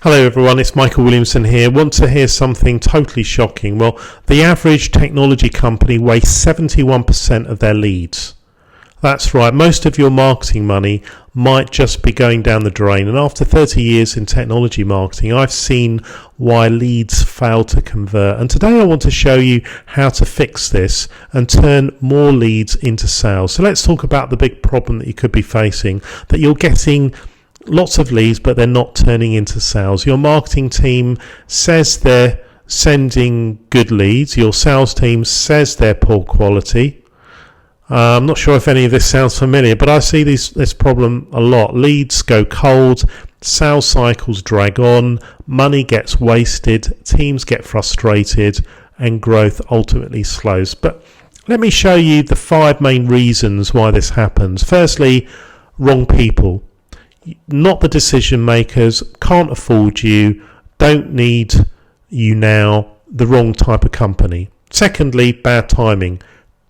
Hello everyone, it's Michael Williamson here. Want to hear something totally shocking? Well, the average technology company wastes 71% of their leads. That's right, most of your marketing money might just be going down the drain. And after 30 years in technology marketing, I've seen why leads fail to convert. And today I want to show you how to fix this and turn more leads into sales. So let's talk about the big problem that you could be facing, that you're getting lots of leads but they're not turning into sales. Your marketing team says they're sending good leads, your sales team says they're poor quality. I'm not sure if any of this sounds familiar, but I see this problem a lot. Leads go cold, sales cycles drag on, money gets wasted, teams get frustrated, and growth ultimately slows. But let me show you the 5 main reasons why this happens. Firstly, wrong people. Not the decision makers, can't afford you, don't need you now, the wrong type of company. Secondly, bad timing.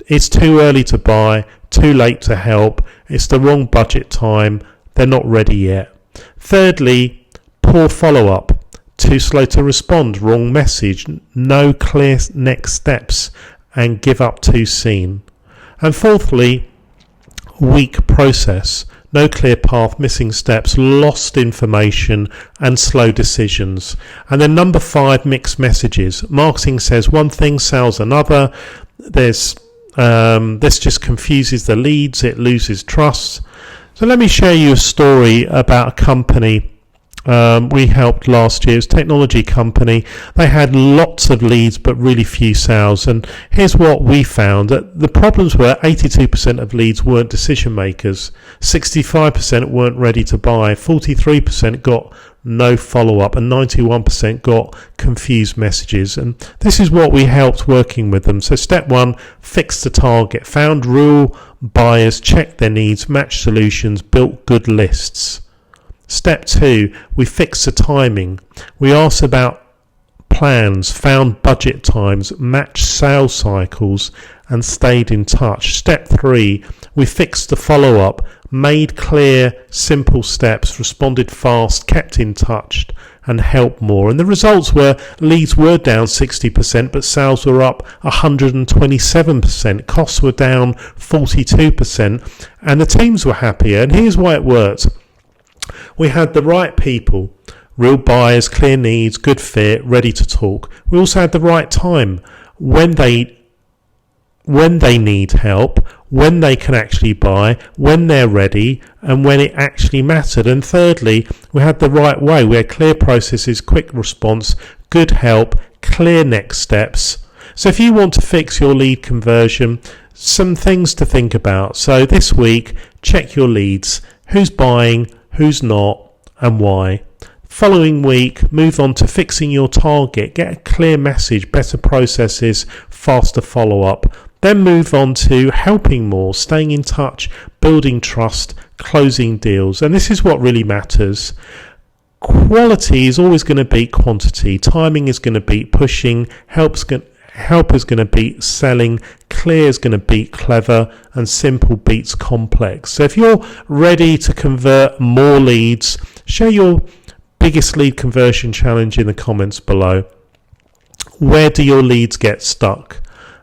It's too early to buy, too late to help, it's the wrong budget time, they're not ready yet. Thirdly, poor follow-up, too slow to respond, wrong message, no clear next steps, and give up too soon. And fourthly, weak process. No clear path, missing steps, lost information, and slow decisions. And then number 5, mixed messages. Marketing says one thing, sales another. This just confuses the leads, it loses trust. So let me share you a story about a company we helped last year. It was a technology company. They had lots of leads but really few sales. And here's what we found. That the problems were 82% of leads weren't decision makers, 65% weren't ready to buy, 43% got no follow-up, and 91% got confused messages. And this is what we helped working with them. So step 1, fix the target, found real buyers, checked their needs, matched solutions, built good lists. Step 2, we fixed the timing. We asked about plans, found budget times, matched sales cycles, and stayed in touch. Step 3, we fixed the follow-up, made clear, simple steps, responded fast, kept in touch, and helped more. And the results were leads were down 60%, but sales were up 127%. Costs were down 42%, and the teams were happier. And here's why it worked. We had the right people, real buyers, clear needs, good fit, ready to talk. We also had the right time, when they need help, when they can actually buy, when they're ready, and when it actually mattered. And thirdly, we had the right way. We had clear processes, quick response, good help, clear next steps. So if you want to fix your lead conversion, some things to think about. So this week, check your leads. Who's buying? Who's not, and why. Following week, move on to fixing your target, get a clear message, better processes, faster follow-up. Then move on to helping more, staying in touch, building trust, closing deals. And this is what really matters. Quality is always going to beat quantity. Timing is going to beat pushing. Help is going to beat selling, clear is going to beat clever, and simple beats complex. So if you're ready to convert more leads, share your biggest lead conversion challenge in the comments below. Where do your leads get stuck?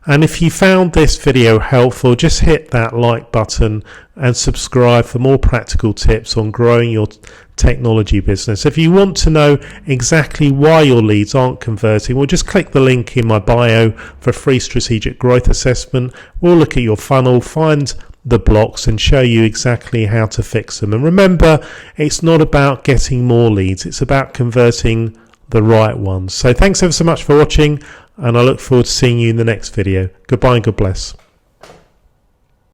And if you found this video helpful, just hit that like button and subscribe for more practical tips on growing your technology business. If you want to know exactly why your leads aren't converting, well, just click the link in my bio for a free strategic growth assessment. We'll look at your funnel, find the blocks, and show you exactly how to fix them. And remember, it's not about getting more leads, it's about converting the right ones. So thanks ever so much for watching, and I look forward to seeing you in the next video. Goodbye and God bless.